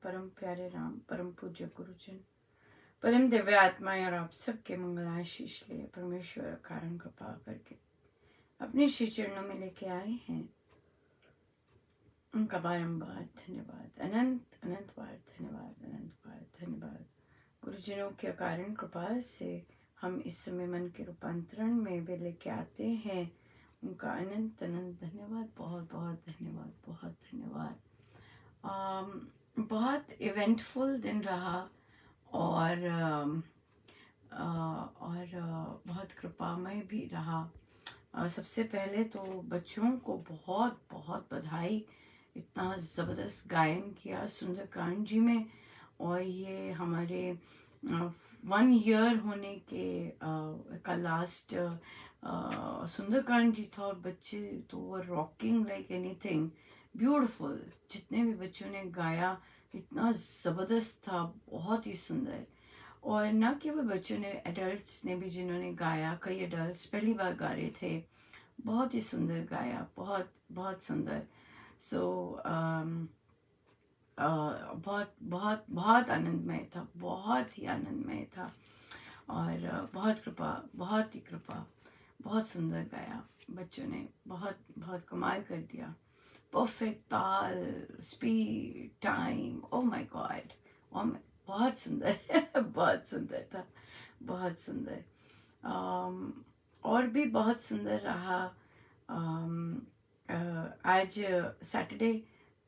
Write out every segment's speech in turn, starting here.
परम प्यारे राम, परम पूज्य गुरुजन, परम दिव्य आत्माएं और आप सबके मंगल आशीष लिए परमेश्वर कारण कृपा करके अपने श्री चरणों में लेके आए हैं। उनका बारंबार धन्यवाद, अनंत अनंत बार धन्यवाद, अनंत बार धन्यवाद। गुरुजनों के कारण कृपा से हम इस समय मन के रूपांतरण में वे लेके आते हैं। उनका अनंत अनंत धन्यवाद, बहुत बहुत धन्यवाद, बहुत धन्यवाद। बहुत इवेंटफुल दिन रहा और बहुत कृपामय भी रहा। सबसे पहले तो बच्चों को बहुत बहुत बधाई, इतना ज़बरदस्त गायन किया सुंदरकांड जी में। और ये हमारे 1 ईयर होने के का लास्ट सुंदरकांड जी था और बच्चे तो वो रॉकिंग लाइक एनीथिंग ब्यूटीफुल। जितने भी बच्चों ने गाया इतना ज़बरदस्त था, बहुत ही सुंदर। और न केवल बच्चों ने, एडल्ट्स ने भी जिन्होंने गाया, कई एडल्ट्स पहली बार गा रहे थे, बहुत ही सुंदर गाया, बहुत बहुत सुंदर। सो बहुत बहुत बहुत आनंदमय था, बहुत ही आनंदमय था। और बहुत कृपा, बहुत ही कृपा, बहुत सुंदर गाया बच्चों ने, बहुत बहुत कमाल कर दिया। परफेक्ट ताल, speed, time, oh my God, बहुत सुंदर बहुत सुंदर था, बहुत सुंदर। और भी बहुत सुंदर रहा। आज सैटरडे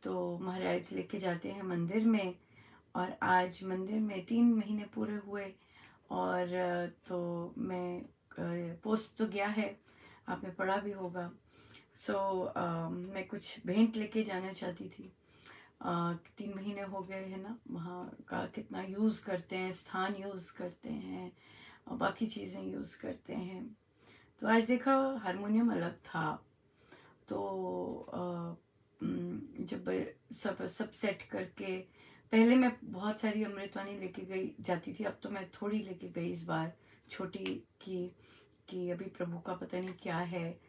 तो महाराज लेके जाते हैं मंदिर में, और आज मंदिर में 3 महीने पूरे हुए। और तो मैं पोस्ट तो गया है, आपने पढ़ा भी होगा। मैं कुछ भेंट लेके जाना चाहती थी। 3 महीने हो गए हैं ना, वहाँ का कितना यूज़ करते हैं, स्थान यूज़ करते हैं और बाकी चीज़ें यूज़ करते हैं। तो आज देखा हारमोनियम अलग था, तो जब सब सेट करके, पहले मैं बहुत सारी अमृतवाणी लेके गई जाती थी, अब तो मैं थोड़ी लेके गई इस बार, छोटी की कि अभी प्रभु का पता नहीं क्या है।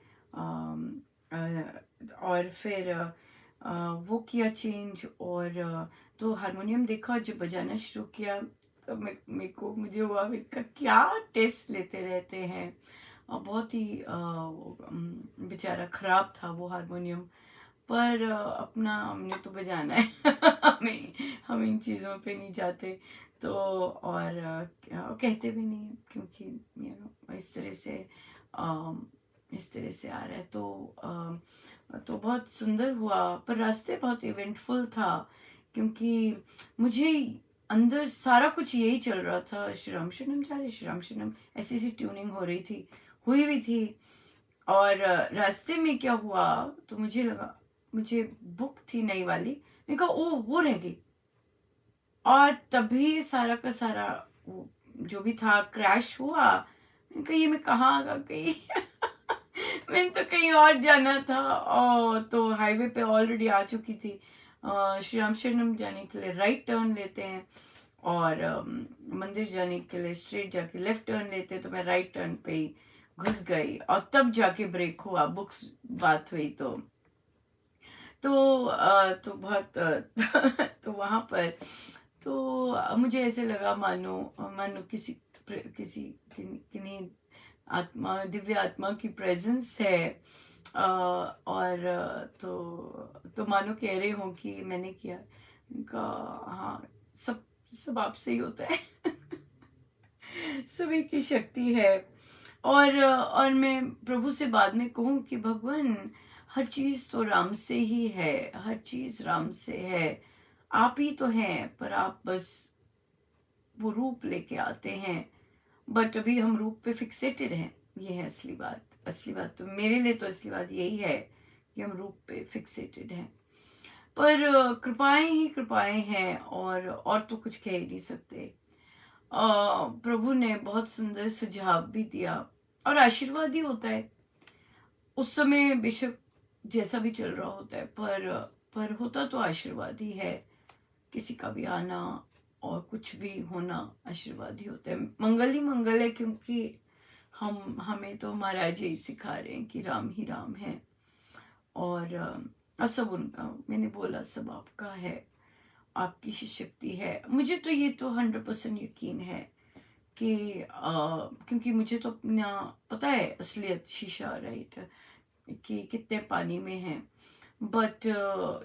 और फिर वो किया चेंज। और तो हारमोनियम देखा, जब बजाना शुरू किया तो मुझे हुआ इनका क्या टेस्ट लेते रहते हैं। और बहुत ही बेचारा ख़राब था वो हारमोनियम, पर अपना हमने तो बजाना है हम इन चीज़ों पे नहीं जाते। तो और कहते भी नहीं हैं, क्योंकि इस तरह से आ रहा है। तो बहुत सुंदर हुआ, पर रास्ते बहुत इवेंटफुल था, क्योंकि मुझे अंदर सारा कुछ यही चल रहा था, श्री राम शरणम जा रहे, श्री राम शरणम, ऐसी सी ट्यूनिंग हो रही थी, हुई भी थी। और रास्ते में क्या हुआ, तो मुझे लगा, मुझे बुक थी नई वाली, मैंने कहा ओ वो रह गई, और तभी सारा का सारा जो भी था क्रैश हुआ। मैंने कहा ये मैं कहाँ आ गई मैंने तो कहीं और जाना था। और तो हाईवे पे ऑलरेडी आ चुकी थी। श्री राम शरणम जाने के लिए राइट टर्न लेते हैं, और मंदिर जाने के लिए स्ट्रेट जाके लेफ्ट टर्न लेते, तो मैं राइट टर्न पे ही घुस गई, और तब जाके ब्रेक हुआ, बुक्स बात हुई। तो बहुत तो वहाँ पर तो मुझे ऐसे लगा मानो मानो किसी किन्हीं आत्मा, दिव्य आत्मा की प्रेजेंस है। और तो मानो कह रहे हो कि मैंने किया। उनका हाँ, सब सब आपसे ही होता है सभी की शक्ति है। और मैं प्रभु से बाद में कहूँ कि भगवान, हर चीज़ तो राम से ही है, हर चीज़ राम से है, आप ही तो हैं, पर आप बस वो रूप लेके आते हैं। बट अभी हम रूप पे फिक्सेटेड हैं, ये है असली बात। असली बात तो मेरे लिए तो असली बात यही है कि हम रूप पे फिक्सेटेड हैं। पर कृपाएं ही कृपाएं हैं, और तो कुछ कह ही नहीं सकते। प्रभु ने बहुत सुंदर सुझाव भी दिया, और आशीर्वाद ही होता है। उस समय बेशक जैसा भी चल रहा होता है, पर होता तो आशीर्वाद ही है। किसी का भी आना और कुछ भी होना आशीर्वाद ही होता है, मंगल ही मंगल है, क्योंकि हमें तो महाराज यही सिखा रहे हैं कि राम ही राम है। और सब उनका, मैंने बोला सब आपका है। आपकी ही शक्ति है। मुझे तो ये तो 100% यकीन है कि क्योंकि मुझे तो अपना पता है असलियत शीशा, राइट, कि कितने पानी में है। बट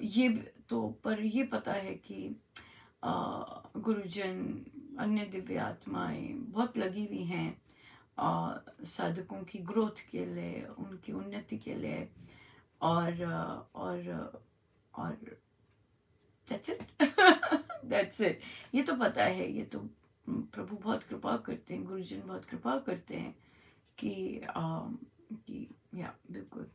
ये तो पर ये पता है कि गुरुजन, अन्य दिव्य आत्माएं बहुत लगी हुई हैं साधकों की ग्रोथ के लिए, उनकी उन्नति के लिए। और और दैट्स इट। That's it. ये तो पता है, ये तो प्रभु बहुत कृपा करते हैं, गुरुजन बहुत कृपा करते हैं कि कि या बिल्कुल।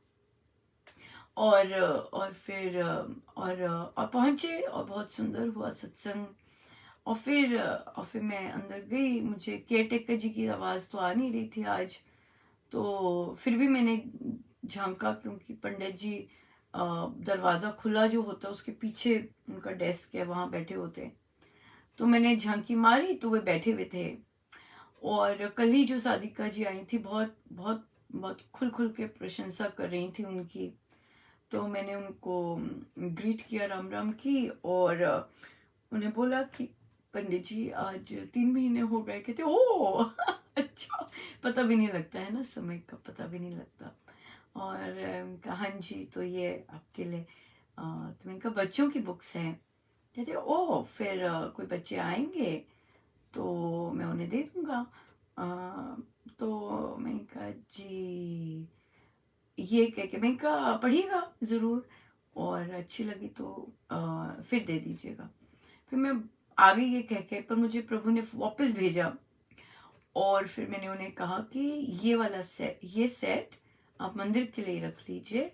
और फिर और पहुंचे और बहुत सुंदर हुआ सत्संग। और फिर मैं अंदर गई, मुझे केयर टेकर जी की आवाज़ तो आ नहीं रही थी आज, तो फिर भी मैंने झांका, क्योंकि पंडित जी दरवाज़ा खुला जो होता है उसके पीछे उनका डेस्क है, वहाँ बैठे होते हैं। तो मैंने झांकी मारी तो वे बैठे हुए थे। और कल ही जो सादिका जी आई थी, बहुत बहुत बहुत खुल खुल के प्रशंसा कर रही थी उनकी। तो मैंने उनको ग्रीट किया, राम राम की, और उन्हें बोला कि पंडित जी आज 3 महीने हो गए। कहते ओ अच्छा, पता भी नहीं लगता है ना, समय का पता भी नहीं लगता। और कहा हाँ जी, तो ये आपके लिए तो मैंने कहा बच्चों की बुक्स हैं। कहते ओ, फिर कोई बच्चे आएंगे तो मैं उन्हें दे दूंगा। तो मैंने कहा जी, ये कह के मैंने कहा पढ़िएगा ज़रूर, और अच्छी लगी तो फिर दे दीजिएगा। फिर मैं आ गई ये कह के, पर मुझे प्रभु ने वापस भेजा। और फिर मैंने उन्हें कहा कि ये वाला सेट, ये सेट आप मंदिर के लिए रख लीजिए,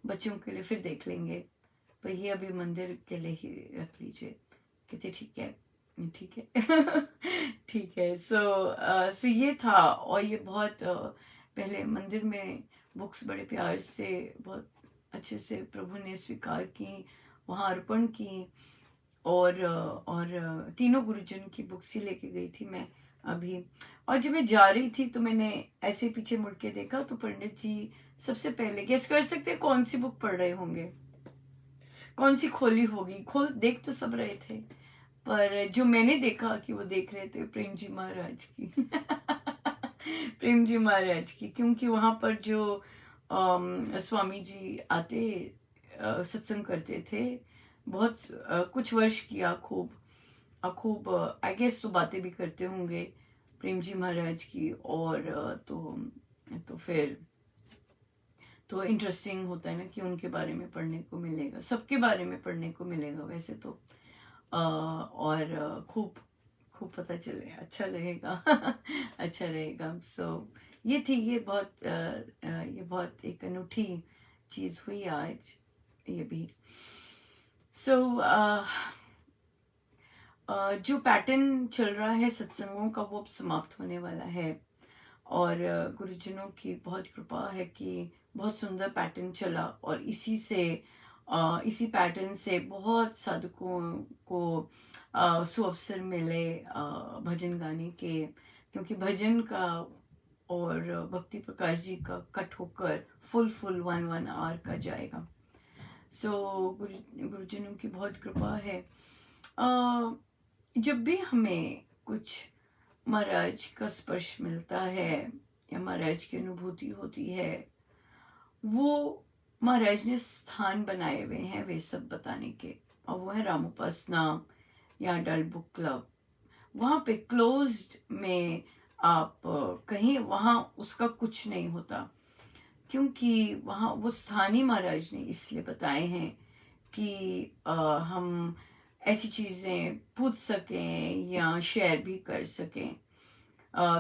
बच्चों के लिए फिर देख लेंगे, पर ये अभी मंदिर के लिए ही रख लीजिए। कहते ठीक है, ठीक है। ठीक है। सो ये था। और ये बहुत पहले मंदिर में बुक्स बड़े प्यार से बहुत अच्छे से प्रभु ने स्वीकार की, वहाँ अर्पण की। और तीनों गुरुजन की बुक्स ही लेके गई थी मैं अभी। और जब मैं जा रही थी तो मैंने ऐसे पीछे मुड़ के देखा, तो पंडित जी सबसे पहले, गेस कर सकते हैं कौन सी बुक पढ़ रहे होंगे, कौन सी खोली होगी? खोल देख तो सब रहे थे, पर जो मैंने देखा कि वो देख रहे थे प्रेम जी महाराज की। प्रेम जी महाराज की, क्योंकि वहां पर जो स्वामी जी आते सत्संग करते थे, बहुत कुछ वर्ष किया, खूब खूब आई गेस तो बातें भी करते होंगे प्रेम जी महाराज की। और तो फिर तो इंटरेस्टिंग होता है ना कि उनके बारे में पढ़ने को मिलेगा, सबके बारे में पढ़ने को मिलेगा वैसे तो। और खूब खूब पता चले, अच्छा रहेगा। अच्छा रहेगा। ये थी, ये बहुत एक अनूठी चीज़ हुई आज ये भी। सो जो पैटर्न चल रहा है सत्संगों का वो अब समाप्त होने वाला है। और गुरुजनों की बहुत कृपा है कि बहुत सुंदर पैटर्न चला, और इसी पैटर्न से बहुत साधकों को सुअवसर मिले भजन गाने के, क्योंकि भजन का और भक्ति प्रकाश जी का कट होकर फुल 1 आवर का जाएगा। गुरुजनों की बहुत कृपा है। जब भी हमें कुछ महाराज का स्पर्श मिलता है या महाराज की अनुभूति होती है, वो महाराज ने स्थान बनाए हुए हैं वे सब बताने के, और वो है राम उपासना या अडल्ट बुक क्लब। वहाँ पे क्लोज्ड में आप कहीं, वहाँ उसका कुछ नहीं होता, क्योंकि वहाँ वो स्थानीय महाराज ने इसलिए बताए हैं कि हम ऐसी चीज़ें पूछ सकें या शेयर भी कर सकें।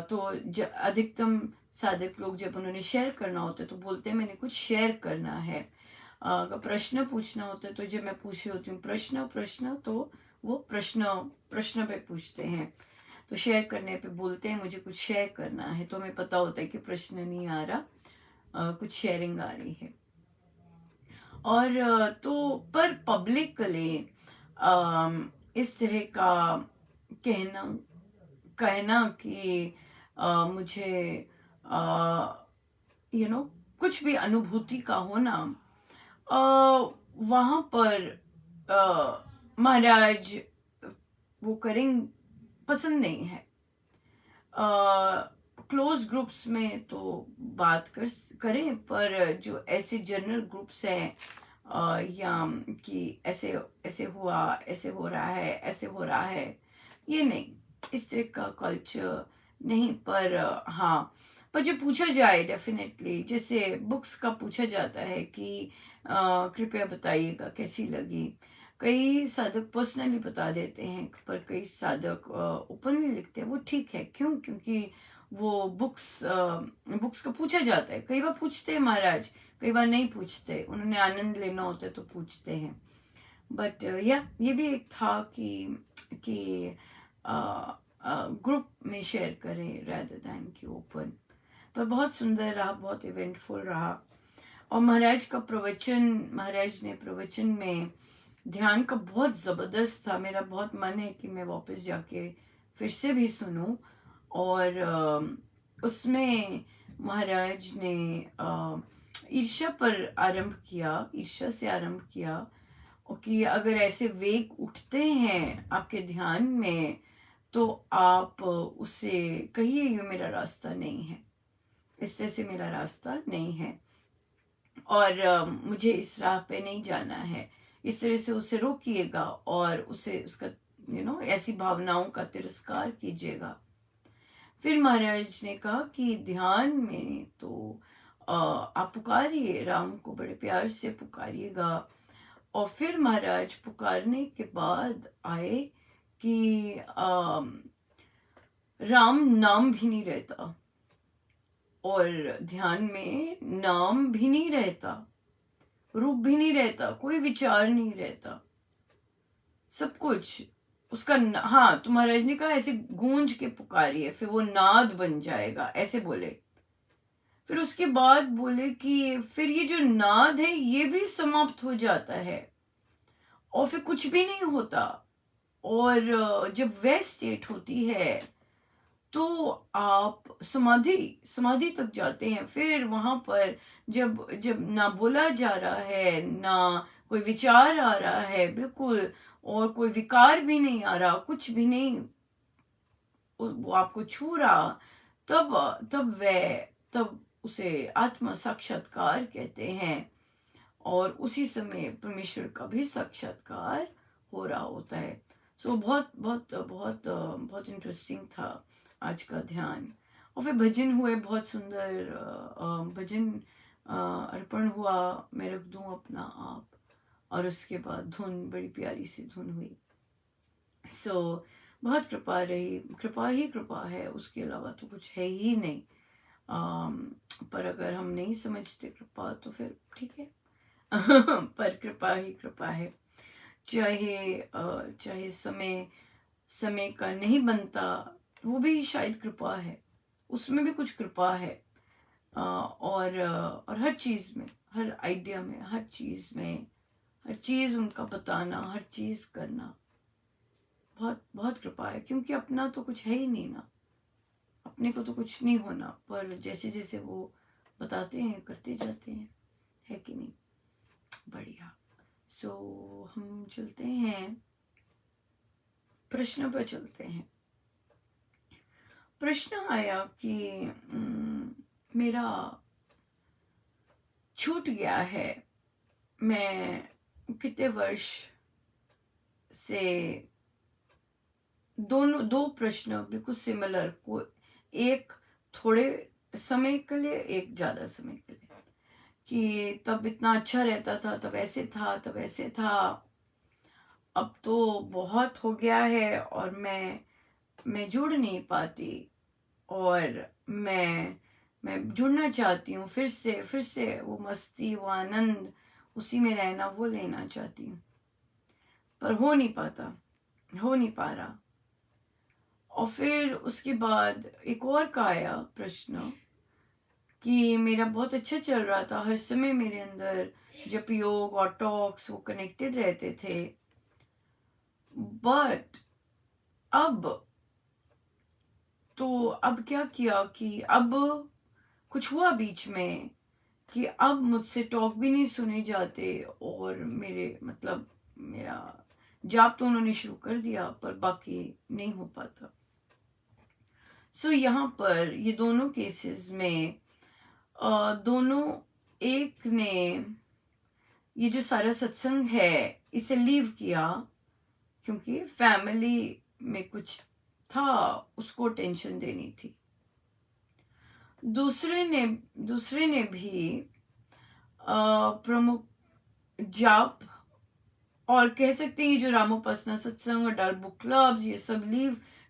तो अधिकतम साधक लोग जब उन्होंने शेयर करना होता है तो बोलते हैं मैंने कुछ शेयर करना है। अगर प्रश्न पूछना होता है तो जब मैं पूछ रही होती हूँ प्रश्न, तो वो प्रश्न पे पूछते हैं। तो शेयर करने पे बोलते हैं मुझे कुछ शेयर करना है, तो हमें पता होता है कि प्रश्न नहीं आ रहा, कुछ शेयरिंग आ रही है। और तो पर पब्लिकली इस तरह का कहना कहना कि मुझे कुछ भी अनुभूति का होना, वहाँ पर महाराज वो करेंगे, पसंद नहीं है। क्लोज ग्रुप्स में तो बात करें, पर जो ऐसे जनरल ग्रुप्स हैं या कि ऐसे ऐसे हुआ, ऐसे हो रहा है, ऐसे हो रहा है, ये नहीं, इस तरह का कल्चर नहीं। पर हाँ, पर जो पूछा जाए डेफिनेटली, जैसे बुक्स का पूछा जाता है कि कृपया बताइएगा कैसी लगी। कई साधक पर्सनली बता देते हैं, पर कई साधक ओपनली लिखते हैं। वो ठीक है, क्यों? क्योंकि वो बुक्स का पूछा जाता है। कई बार पूछते हैं महाराज, कई बार नहीं पूछते, उन्होंने आनंद लेना होता है तो पूछते हैं। बट या ये भी एक था कि ग्रुप में शेयर करें rather than कि ओपन। पर बहुत सुंदर रहा, बहुत इवेंटफुल रहा। और महाराज ने प्रवचन में ध्यान का बहुत ज़बरदस्त था। मेरा बहुत मन है कि मैं वापस जाके फिर से भी सुनूं। और उसमें महाराज ने ईर्ष्या पर आरंभ किया, ईर्ष्या से आरंभ किया, और कि अगर ऐसे वेग उठते हैं आपके ध्यान में तो आप उसे कहिए ये मेरा रास्ता नहीं है, इस तरह से मेरा रास्ता नहीं है, और मुझे इस राह पे नहीं जाना है। इस तरह से उसे रोकिएगा और उसे उसका ऐसी भावनाओं का तिरस्कार कीजिएगा। फिर महाराज ने कहा कि ध्यान में तो आप पुकारिए, राम को बड़े प्यार से पुकारिएगा। और फिर महाराज पुकारने के बाद आए कि राम नाम भी नहीं रहता, और ध्यान में नाम भी नहीं रहता, रूप भी नहीं रहता, कोई विचार नहीं रहता, सब कुछ उसका हाँ, तो महाराज ने कहा ऐसे गूंज के पुकारिए, फिर वो नाद बन जाएगा, ऐसे बोले। फिर उसके बाद बोले कि फिर ये जो नाद है ये भी समाप्त हो जाता है और फिर कुछ भी नहीं होता। और जब वह स्टेट होती है तो आप समाधि तक जाते हैं। फिर वहां पर जब जब ना बोला जा रहा है, ना कोई विचार आ रहा है बिल्कुल, और कोई विकार भी नहीं आ रहा, कुछ भी नहीं वो आपको छू रहा, तब तब उसे आत्म साक्षात्कार कहते हैं। और उसी समय परमेश्वर का भी साक्षात्कार हो रहा होता है। सो बहुत बहुत बहुत बहुत इंटरेस्टिंग था आज का ध्यान। और फिर भजन हुए, बहुत सुंदर भजन अर्पण हुआ, मैं रख दूं अपना आप, और उसके बाद धुन, बड़ी प्यारी सी धुन हुई। सो बहुत कृपा रही, कृपा ही कृपा है, उसके अलावा तो कुछ है ही नहीं। पर अगर हम नहीं समझते कृपा तो फिर ठीक है पर कृपा ही कृपा है। चाहे समय का नहीं बनता, वो भी शायद कृपा है, उसमें भी कुछ कृपा है। और हर चीज में, हर आइडिया में, हर चीज उनका बताना, हर चीज करना, बहुत बहुत कृपा है। क्योंकि अपना तो कुछ है ही नहीं ना, अपने को तो कुछ नहीं होना, पर जैसे जैसे वो बताते हैं करते जाते हैं, है कि नहीं? बढ़िया। सो हम चलते हैं, प्रश्न पर चलते हैं। प्रश्न आया कि मेरा छूट गया है, मैं कितने वर्ष से, दो प्रश्न बिल्कुल सिमिलर, को एक थोड़े समय के लिए, एक ज्यादा समय के लिए, कि तब इतना अच्छा रहता था, तब ऐसे था, तब ऐसे था, अब तो बहुत हो गया है और मैं जुड़ नहीं पाती, और मैं जुड़ना चाहती हूँ, फिर से वो मस्ती, वो आनंद, उसी में रहना, वो लेना चाहती हूँ, पर हो नहीं पाता, हो नहीं पा रहा। और फिर उसके बाद एक और का आया प्रश्न कि मेरा बहुत अच्छा चल रहा था, हर समय मेरे अंदर जब योग और टॉक्स वो कनेक्टेड रहते थे, बट अब क्या किया कि अब कुछ हुआ बीच में कि अब मुझसे टॉक भी नहीं सुने जाते, और मेरे मतलब मेरा जाप तो उन्होंने शुरू कर दिया पर बाकी नहीं हो पाता। सो यहाँ पर ये दोनों केसेस में दोनों, एक ने ये जो सारा सत्संग है इसे लीव किया क्योंकि फैमिली में कुछ था, उसको टेंशन देनी थी। दूसरे ने भी प्रमुख जाप और कह सकते हैं ये जो रामोपासना सत्संग और डाल बुक क्लब्स ये सब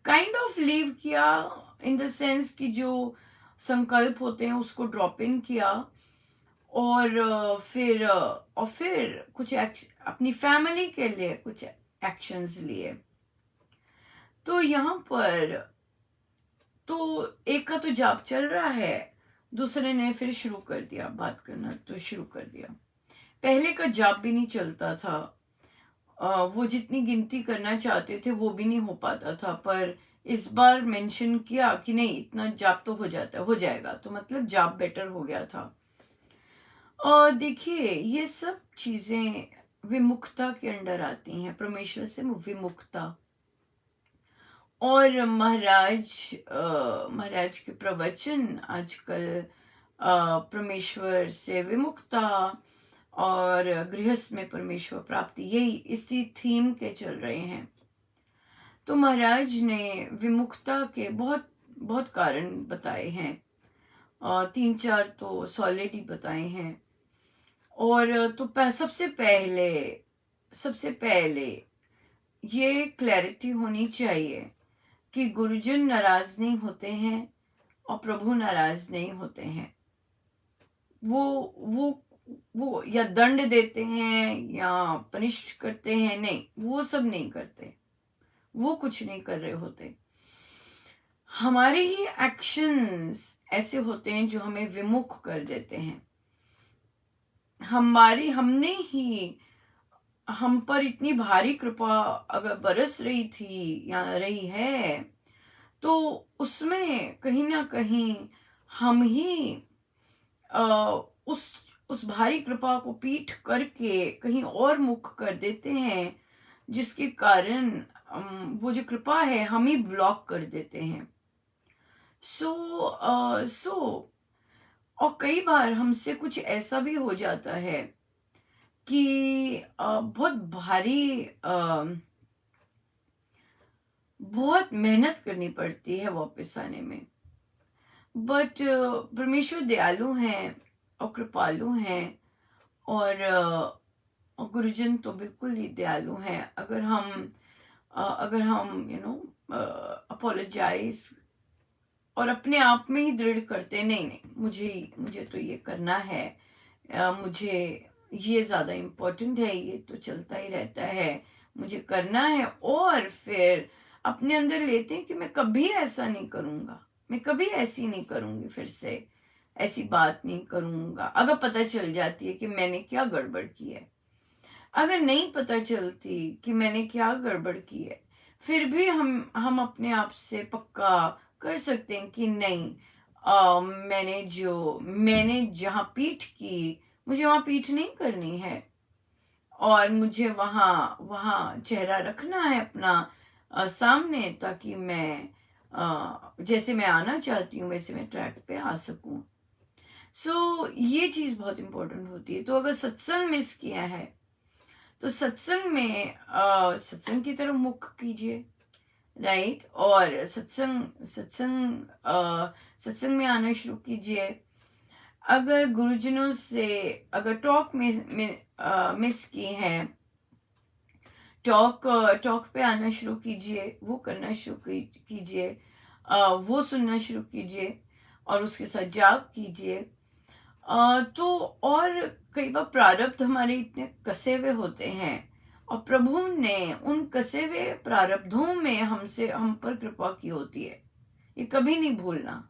काइंड ऑफ लीव किया, इन द सेंस कि जो संकल्प होते हैं उसको ड्रॉप इन किया और फिर कुछ अपनी फैमिली के लिए कुछ एक्शंस लिए। तो यहाँ पर तो एक का तो जाप चल रहा है, दूसरे ने फिर शुरू कर दिया बात करना, तो शुरू कर दिया। पहले का जाप भी नहीं चलता था, वो जितनी गिनती करना चाहते थे वो भी नहीं हो पाता था, पर इस बार मेंशन किया कि नहीं इतना जाप तो हो जाएगा, तो मतलब जाप बेटर हो गया था। और देखिए ये सब चीजें विमुखता के अंडर आती हैं, परमेश्वर से विमुखता। और महाराज के प्रवचन आजकल परमेश्वर से विमुखता और गृहस्थ में परमेश्वर प्राप्ति, यही इसी थीम के चल रहे हैं। तो महाराज ने विमुखता के बहुत बहुत कारण बताए हैं, 3-4 तो सॉलिड ही बताए हैं। और तो सबसे पहले ये क्लैरिटी होनी चाहिए कि गुरुजन नाराज नहीं होते हैं और प्रभु नाराज नहीं होते हैं। वो या दंड देते हैं या पनिश करते हैं, नहीं, वो सब नहीं करते, वो कुछ नहीं कर रहे होते। हमारे ही एक्शंस ऐसे होते हैं जो हमें विमुख कर देते हैं। हमने ही हम पर इतनी भारी कृपा अगर बरस रही थी या रही है, तो उसमें कहीं ना कहीं हम ही उस भारी कृपा को पीठ करके कहीं और मुख कर देते हैं, जिसके कारण वो जो कृपा है हम ही ब्लॉक कर देते हैं। सो और कई बार हमसे कुछ ऐसा भी हो जाता है कि बहुत भारी बहुत मेहनत करनी पड़ती है वापस आने में, बट परमेश्वर दयालु हैं और कृपालु हैं और गुरुजन तो बिल्कुल ही दयालु हैं। अगर हम अपोलोजाइज और अपने आप में ही दृढ़ करते, नहीं मुझे तो ये करना है, मुझे ये ज़्यादा इम्पोर्टेंट है, ये तो चलता ही रहता है, मुझे करना है, और फिर अपने अंदर लेते हैं कि मैं कभी ऐसा नहीं करूँगा, मैं कभी ऐसी नहीं करूँगी, फिर से ऐसी बात नहीं करूँगा। अगर पता चल जाती है कि मैंने क्या गड़बड़ की है, अगर नहीं पता चलती कि मैंने क्या गड़बड़ की है, फिर भी हम अपने आप से पक्का कर सकते हैं कि नहीं, मैंने जहाँ पीठ की, मुझे वहाँ पीठ नहीं करनी है और मुझे वहाँ चेहरा रखना है अपना सामने, ताकि मैं जैसे मैं आना चाहती हूँ वैसे मैं ट्रैक पे आ सकूं। सो ये चीज़ बहुत इम्पोर्टेंट होती है। तो अगर सत्संग मिस किया है तो सत्संग में सत्संग की तरफ मुख कीजिए, राइट, और सत्संग में आना शुरू कीजिए। अगर गुरुजनों से अगर टॉक मिस की है, टॉक पे आना शुरू कीजिए, वो करना शुरू कीजिए, वो सुनना शुरू कीजिए और उसके साथ जाप कीजिए। तो और कई बार प्रारब्ध हमारे इतने कसे हुए होते हैं और प्रभु ने उन कसे हुए प्रारब्धों में हम पर कृपा की होती है, ये कभी नहीं भूलना।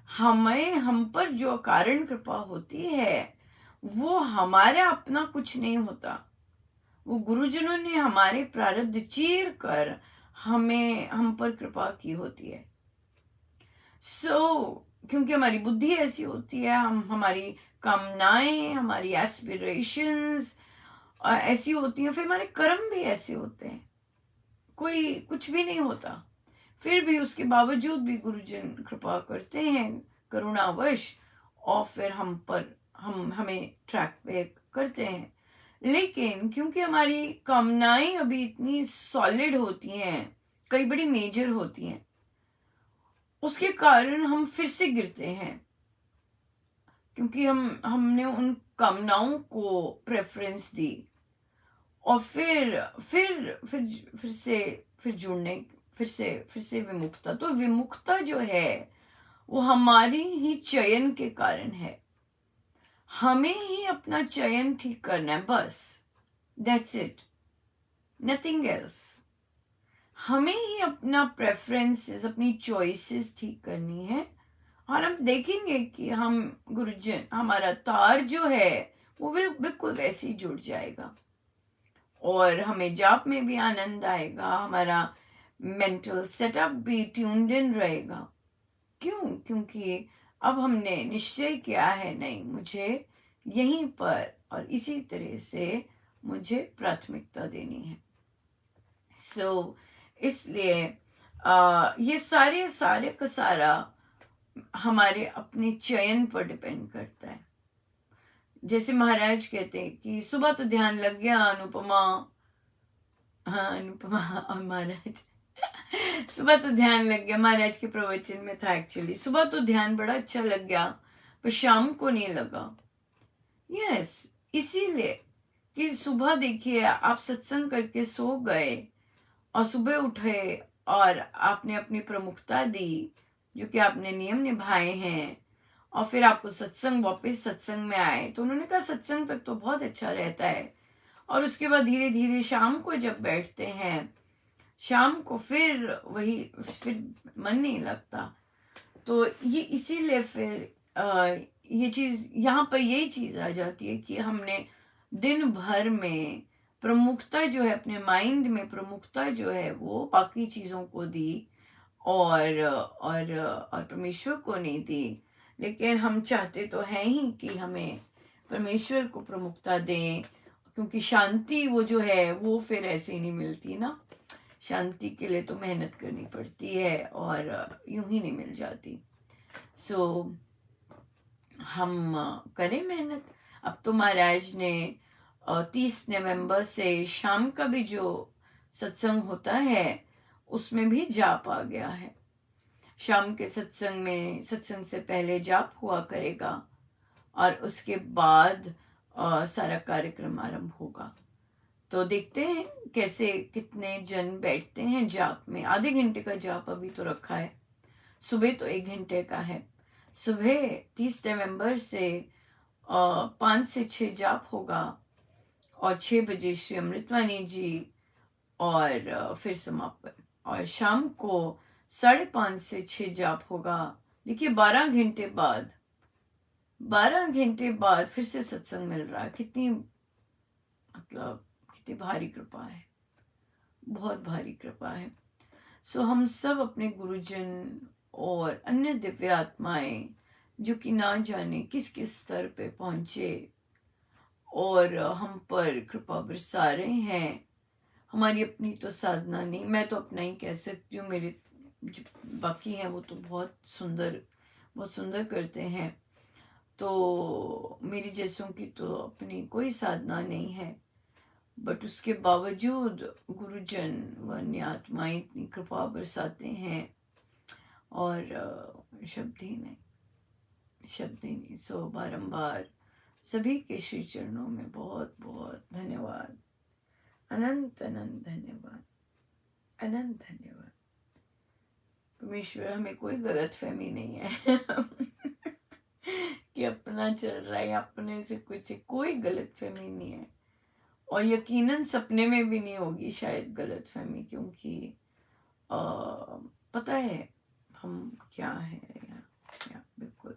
हम पर जो कारण कृपा होती है वो हमारे अपना कुछ नहीं होता, वो गुरुजनों ने हमारे प्रारब्ध चीर कर हम पर कृपा की होती है। क्योंकि हमारी बुद्धि ऐसी होती है, हमारी कामनाएं, हमारी एस्पिरेशंस ऐसी होती हैं, फिर हमारे कर्म भी ऐसे होते हैं, कोई कुछ भी नहीं होता, फिर भी उसके बावजूद भी गुरुजन कृपा करते हैं करुणावश, और फिर हमें ट्रैक पे करते हैं। लेकिन क्योंकि हमारी कामनाएं अभी इतनी सॉलिड होती हैं, कई बड़ी मेजर होती हैं, उसके कारण हम फिर से गिरते हैं, क्योंकि हमने उन कामनाओं को प्रेफरेंस दी, और फिर से फिर जुड़ने, फिर से विमुक्ता। तो विमुक्ता जो है वो हमारी ही चयन के कारण है, हमें ही अपना चयन ठीक करना है, बस, दैट्स इट, नथिंग एल्स। हमें ही अपना प्रेफरेंसेस, अपनी चॉइसेस ठीक करनी है, और हम देखेंगे कि हम गुरुजन, हमारा तार जो है वो बिल्कुल वैसे ही जुड़ जाएगा, और हमें जाप में भी आनंद आएगा, हमारा मेंटल सेटअप भी ट्यून्ड इन रहेगा। क्यों? क्योंकि अब हमने निश्चय किया है, नहीं, मुझे यहीं पर और इसी तरह से मुझे प्राथमिकता देनी है। इसलिए ये सारे का सारा हमारे अपने चयन पर डिपेंड करता है। जैसे महाराज कहते हैं कि सुबह तो ध्यान लग गया अनुपमा, हाँ अनुपमा और महाराज सुबह तो ध्यान लग गया, महाराज के प्रवचन में था एक्चुअली, सुबह तो ध्यान बड़ा अच्छा लग गया पर शाम को नहीं लगा। यस, इसीलिए कि सुबह देखिए आप सत्संग करके सो गए और सुबह उठे और आपने अपनी प्रमुखता दी, जो कि आपने नियम निभाए हैं, और फिर आपको सत्संग, वापस सत्संग में आए, तो उन्होंने कहा सत्संग तक तो बहुत अच्छा रहता है, और उसके बाद धीरे धीरे शाम को जब बैठते हैं, शाम को फिर वही, फिर मन नहीं लगता। तो ये इसीलिए फिर ये चीज यहाँ पर यही चीज आ जाती है कि हमने दिन भर में प्रमुखता जो है, अपने माइंड में प्रमुखता जो है वो बाकी चीजों को दी, और परमेश्वर को नहीं दी। लेकिन हम चाहते तो हैं ही कि हमें परमेश्वर को प्रमुखता दें, क्योंकि शांति वो जो है वो फिर ऐसे नहीं मिलती ना, शांति के लिए तो मेहनत करनी पड़ती है और यूं ही नहीं मिल जाती। हम करें मेहनत। अब तो महाराज ने 30 नवंबर से शाम का भी जो सत्संग होता है उसमें भी जाप आ गया है। शाम के सत्संग में, सत्संग से पहले जाप हुआ करेगा और उसके बाद सारा कार्यक्रम आरंभ होगा। तो देखते हैं कैसे कितने जन बैठते हैं जाप में। आधे घंटे का जाप अभी तो रखा है, सुबह तो 1 घंटे का है। सुबह 30 नवंबर से 5 से 6 जाप होगा, और 6 बजे श्री अमृतवाणी जी, और फिर समापन, और शाम को 5:30 से 6 जाप होगा। देखिए 12 घंटे बाद फिर से सत्संग मिल रहा है। कितनी, मतलब कितनी भारी कृपा है, बहुत भारी कृपा है। हम सब अपने गुरुजन और अन्य दिव्य आत्माएं जो कि ना जाने किस किस स्तर पे पहुंचे और हम पर कृपा बरसा रहे हैं। हमारी अपनी तो साधना नहीं, मैं तो अपना ही कह सकती हूँ, मेरे जो बाकी हैं वो तो बहुत सुंदर करते हैं। तो मेरी जैसों की तो अपनी कोई साधना नहीं है, बट उसके बावजूद गुरुजन व अन्य आत्माएं इतनी कृपा बरसाते हैं, और शब्द ही नहीं। बारंबार सभी के श्री चरणों में बहुत बहुत धन्यवाद, अनंत अनंत धन्यवाद, अनंत धन्यवाद। परमेश्वर, हमें कोई गलत फहमी नहीं है कि अपना चल रहा है, अपने से कुछ है, कोई गलत फहमी नहीं है, और यकीनन सपने में भी नहीं होगी शायद गलत फहमी, क्योंकि पता है हम क्या है, या बिल्कुल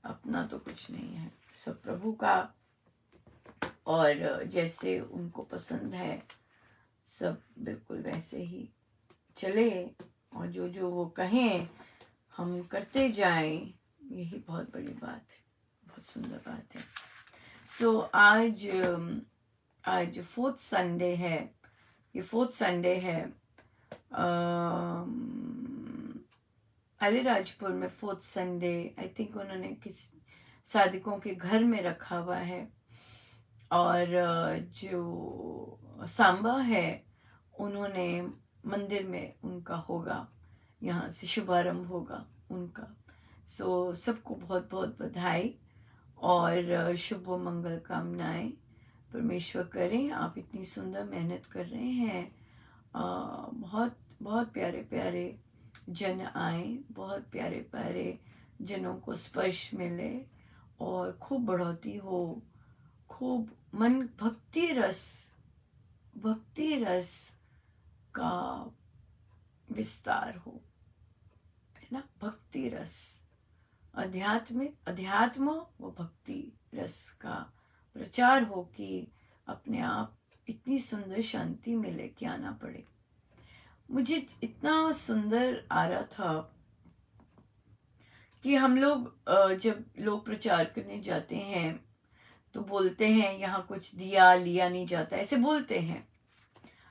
अपना तो कुछ नहीं है, सब प्रभु का, और जैसे उनको पसंद है सब बिल्कुल वैसे ही चले, और जो जो वो कहें हम करते जाएं, यही बहुत बड़ी बात है, बहुत सुंदर बात है। आज आज 4th संडे है, ये 4th संडे है अलीराजपुर में। 4th संडे आई थिंक उन्होंने किस सादिकों के घर में रखा हुआ है। और जो सांबा है उन्होंने मंदिर में उनका होगा, यहाँ से शुभारंभ होगा उनका। सो सबको बहुत बहुत बधाई और शुभ मंगल कामनाएं। परमेश्वर करें, आप इतनी सुंदर मेहनत कर रहे हैं। बहुत बहुत प्यारे प्यारे जन आए, बहुत प्यारे प्यारे जनों को स्पर्श मिले और खूब बढ़ोतरी हो, खूब मन भक्ति रस का विस्तार हो, है ना। भक्ति रस, अध्यात्म व भक्ति रस का प्रचार हो कि अपने आप इतनी सुंदर शांति मिले कि आना पड़े। मुझे इतना सुंदर आ रहा था कि हम लोग जब लोग प्रचार करने जाते हैं तो बोलते हैं यहाँ कुछ दिया लिया नहीं जाता, ऐसे बोलते हैं।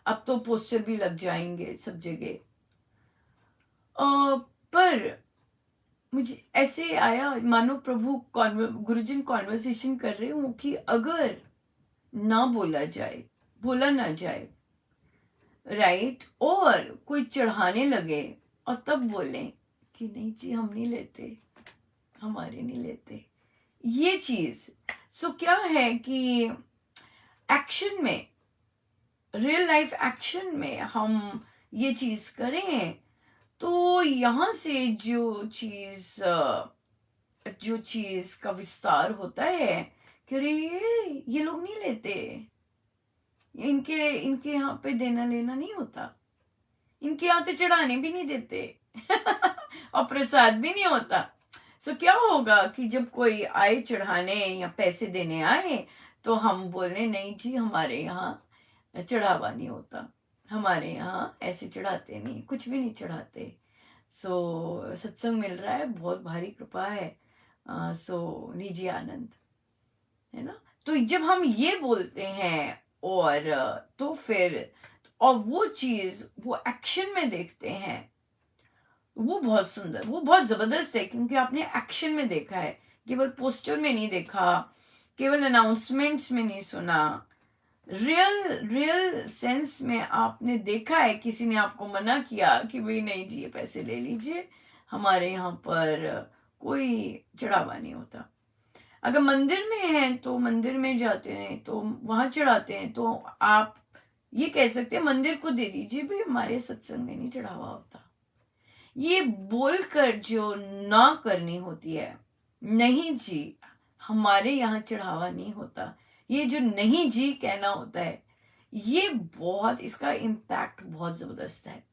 अब तो पोस्टर भी लग जाएंगे सब जगह। पर मुझे ऐसे आया मानो प्रभु गुरुजन कॉन्वर्सेशन कर रहे हूँ कि अगर ना बोला ना जाए, राइट, और कोई चढ़ाने लगे और तब बोले कि नहीं जी हम नहीं लेते, हमारे नहीं लेते, ये चीज। सो क्या है कि एक्शन में, रियल लाइफ एक्शन में हम ये चीज करें तो यहाँ से जो चीज का विस्तार होता है कि अरे ये लोग नहीं लेते, इनके यहाँ पे देना लेना नहीं होता, इनके यहाँ तो चढ़ाने भी नहीं देते और प्रसाद भी नहीं होता। सो क्या होगा कि जब कोई आए चढ़ाने या पैसे देने आए तो हम बोले नहीं जी हमारे यहाँ चढ़ावा नहीं होता, हमारे यहाँ ऐसे चढ़ाते नहीं, कुछ भी नहीं चढ़ाते। सो सत्संग मिल रहा है, बहुत भारी कृपा है। सो लीजिए आनंद, है ना। तो जब हम ये बोलते हैं और तो फिर और वो चीज वो एक्शन में देखते हैं, वो बहुत सुंदर, वो बहुत जबरदस्त है, क्योंकि आपने एक्शन में देखा है, केवल पोस्टर में नहीं देखा, केवल अनाउंसमेंट्स में नहीं सुना, रियल सेंस में आपने देखा है। किसी ने आपको मना किया कि भाई नहीं जी ये पैसे ले लीजिए, हमारे यहाँ पर कोई चढ़ावा नहीं होता। अगर मंदिर में हैं तो मंदिर में जाते हैं तो वहां चढ़ाते हैं, तो आप ये कह सकते हैं मंदिर को दे दीजिए भाई हमारे सत्संग में नहीं चढ़ावा होता। ये बोलकर जो ना करनी होती है, नहीं जी हमारे यहाँ चढ़ावा नहीं होता, ये जो नहीं जी कहना होता है, ये बहुत, इसका इम्पैक्ट बहुत जबरदस्त है,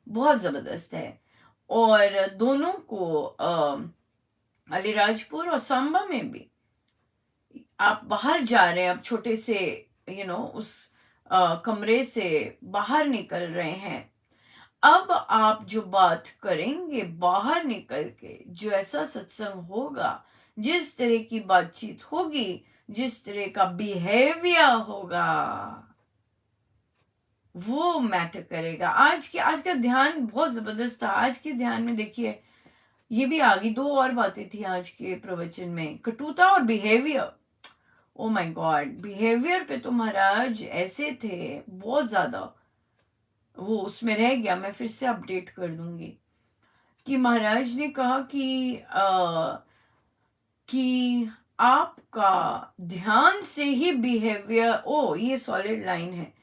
बहुत जबरदस्त है। और दोनों को अलीराजपुर और सांबा में भी आप बाहर जा रहे हैं, आप छोटे से उस कमरे से बाहर निकल रहे हैं। अब आप जो बात करेंगे बाहर निकल के, जो ऐसा सत्संग होगा, जिस तरह की बातचीत होगी, जिस तरह का बिहेवियर होगा, वो मैटर करेगा। आज का ध्यान बहुत जबरदस्त था। आज के ध्यान में देखिए ये भी आ गई, 2 और बातें थी आज के प्रवचन में, कटुता और behaviour. Oh my God, behaviour पे तो महाराज ऐसे थे बहुत ज्यादा, वो उसमें रह गया, मैं फिर से अपडेट कर दूंगी कि महाराज ने कहा कि आपका ध्यान से ही बिहेवियर, ओ ये सॉलिड लाइन है,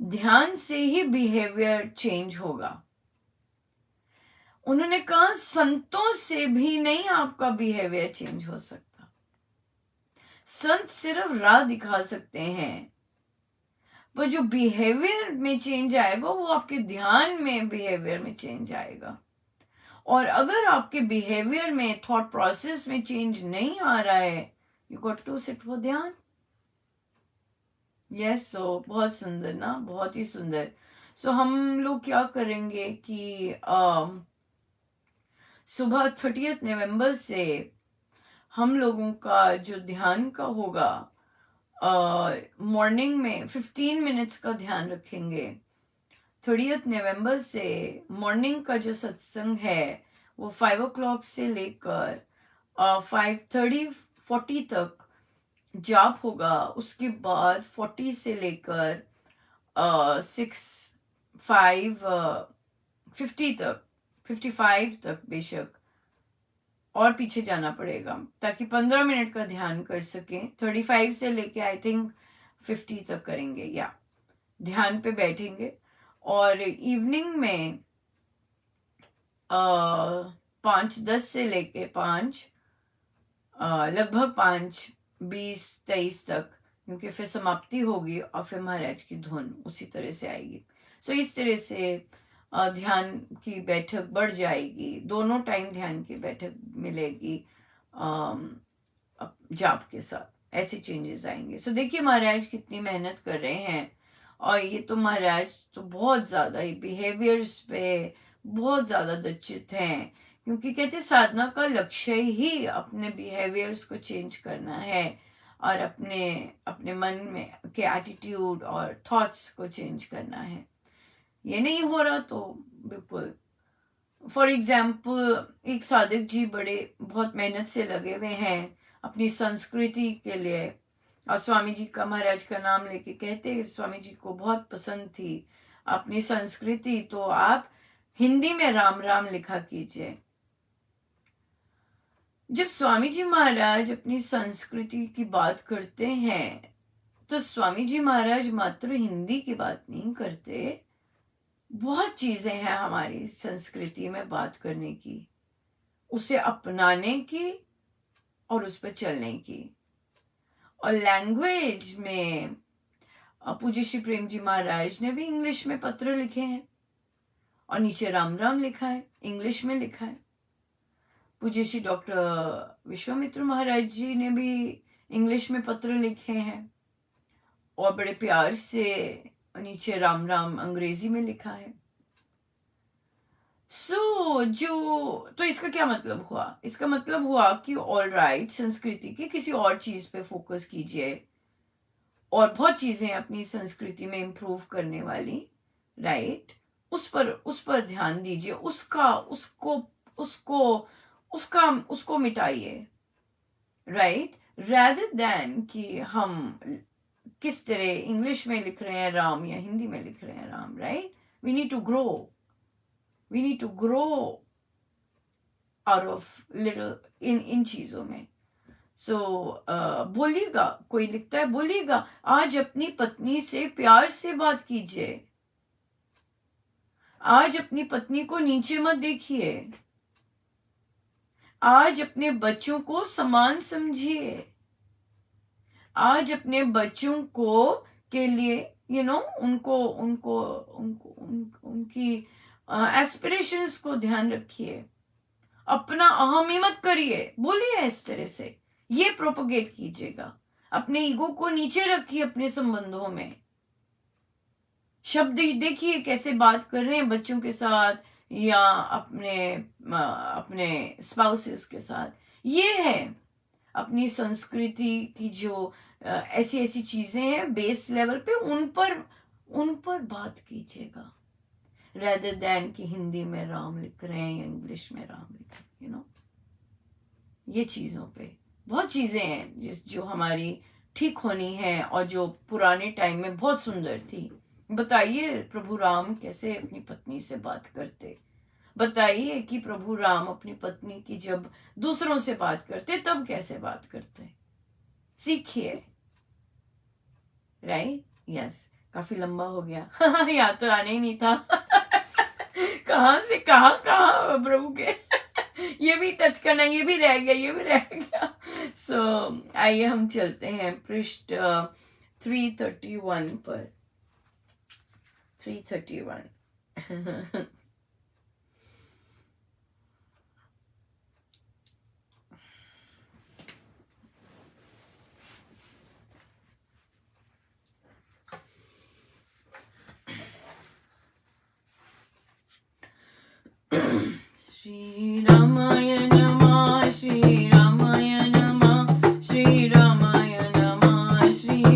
ध्यान से ही बिहेवियर चेंज होगा। उन्होंने कहा संतों से भी नहीं आपका बिहेवियर चेंज हो सकता, संत सिर्फ राह दिखा सकते हैं, पर जो बिहेवियर में चेंज आएगा वो आपके ध्यान में बिहेवियर में चेंज आएगा। और अगर आपके बिहेवियर में, थॉट प्रोसेस में चेंज नहीं आ रहा है, you got to sit for ध्यान। यस, सो बहुत सुंदर ना, बहुत ही सुंदर। सो हम लोग क्या करेंगे कि सुबह 30 नवंबर से हम लोगों का जो ध्यान का होगा, मॉर्निंग में 15 मिनट्स का ध्यान रखेंगे। 30 नवंबर से मॉर्निंग का जो सत्संग है वो 5 o'clock से लेकर 5:30-40 तक जाप होगा। उसके बाद 40 से लेकर 50 तक, 55 तक बेशक और पीछे जाना पड़ेगा ताकि 15 मिनट का ध्यान कर सकें। 35 से लेके आई थिंक 50 तक करेंगे या ध्यान पे बैठेंगे। और इवनिंग में 5:10 से लेके 5 लगभग 5:20-23 तक, क्योंकि फिर समाप्ति होगी और फिर महाराज की धुन उसी तरह से आएगी। सो इस तरह से ध्यान की बैठक बढ़ जाएगी। दोनों टाइम ध्यान की बैठक मिलेगी जाप के साथ। ऐसे चेंजेस आएंगे। सो देखिए महाराज कितनी मेहनत कर रहे हैं। और ये तो महाराज तो बहुत ज्यादा ही बिहेवियर्स पे बहुत ज्यादा दचित हैं, क्योंकि कहते साधना का लक्ष्य ही अपने बिहेवियर्स को चेंज करना है और अपने अपने मन में के एटीट्यूड और थॉट्स को चेंज करना है। ये नहीं हो रहा तो बिल्कुल। फॉर एग्जाम्पल एक साधक जी बड़े बहुत मेहनत से लगे हुए हैं अपनी संस्कृति के लिए, और स्वामी जी का महाराज का नाम लेके कहते स्वामी जी को बहुत पसंद थी अपनी संस्कृति, तो आप हिंदी में राम राम लिखा कीजिए। जब स्वामी जी महाराज अपनी संस्कृति की बात करते हैं तो स्वामी जी महाराज मात्र हिंदी की बात नहीं करते, बहुत चीजें हैं हमारी संस्कृति में बात करने की, उसे अपनाने की और उस पर चलने की। और लैंग्वेज में पूज्य श्री प्रेम जी महाराज ने भी इंग्लिश में पत्र लिखे हैं और नीचे राम राम लिखा है, इंग्लिश में लिखा है। पूज्य श्री डॉक्टर विश्वामित्र महाराज जी ने भी इंग्लिश में पत्र लिखे हैं और बड़े प्यार से नीचे राम राम अंग्रेजी में लिखा है। तो इसका क्या मतलब हुआ? इसका मतलब हुआ कि ऑल राइट, संस्कृति की किसी और चीज पे फोकस कीजिए और बहुत चीजें अपनी संस्कृति में इंप्रूव करने वाली, राइट, उस पर ध्यान दीजिए, उसको मिटाइए, राइट, rather देन कि हम किस तरह इंग्लिश में लिख रहे हैं राम या हिंदी में लिख रहे हैं Ram, right. We need to grow out of little इन चीजों में। बोलिएगा, कोई लिखता है बोलिएगा आज अपनी पत्नी से प्यार से बात कीजिए, आज अपनी पत्नी को नीचे मत देखिए, आज अपने बच्चों को समान समझिए, आज अपने बच्चों को के लिए उनकी एस्पिरेशंस को ध्यान रखिए, अपना अहम ही मत करिए, बोलिए इस तरह से, ये प्रोपोगेट कीजिएगा। अपने ईगो को नीचे रखिए अपने संबंधों में। शब्द देखिए कैसे बात कर रहे हैं बच्चों के साथ या अपने स्पाउसेस के साथ। ये है अपनी संस्कृति की जो ऐसी चीजें हैं बेस लेवल पे, उन पर बात कीजिएगा, rather than कि हिंदी में राम लिख रहे हैं या इंग्लिश में राम लिख रहे हैं, ये चीजों पे बहुत चीजें हैं जो हमारी ठीक होनी है और जो पुराने टाइम में बहुत सुंदर थी। बताइए प्रभु राम कैसे अपनी पत्नी से बात करते, बताइए कि प्रभु राम अपनी पत्नी की जब दूसरों से बात करते तब कैसे बात करते, सीखिए, राइट। यस, काफी लंबा हो गया याद तो आने ही नहीं था कहाँ से कहाँ प्रभु के ये भी टच करना, ये भी रह गया। आइए हम चलते हैं पृष्ठ 331 पर। 331 श्री रामाय नमः, श्री रामाय नमः, श्री रामाय नमः, श्री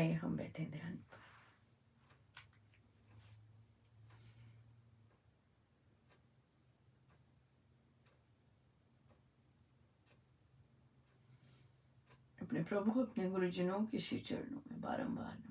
आइए हम बैठे ध्यान पर। अपने प्रभु अपने गुरुजनों के श्री चरणों में बारंबार नमन।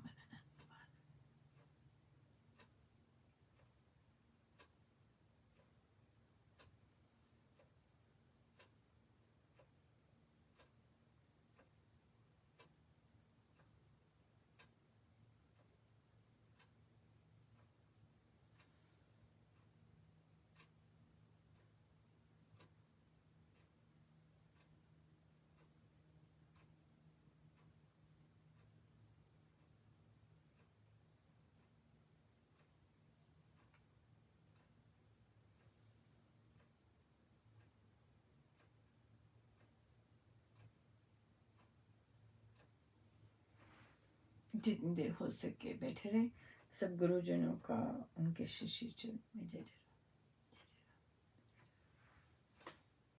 जितनी देर हो सके बैठे रहे। सब गुरुजनों का उनके श्री चरण में जय जय।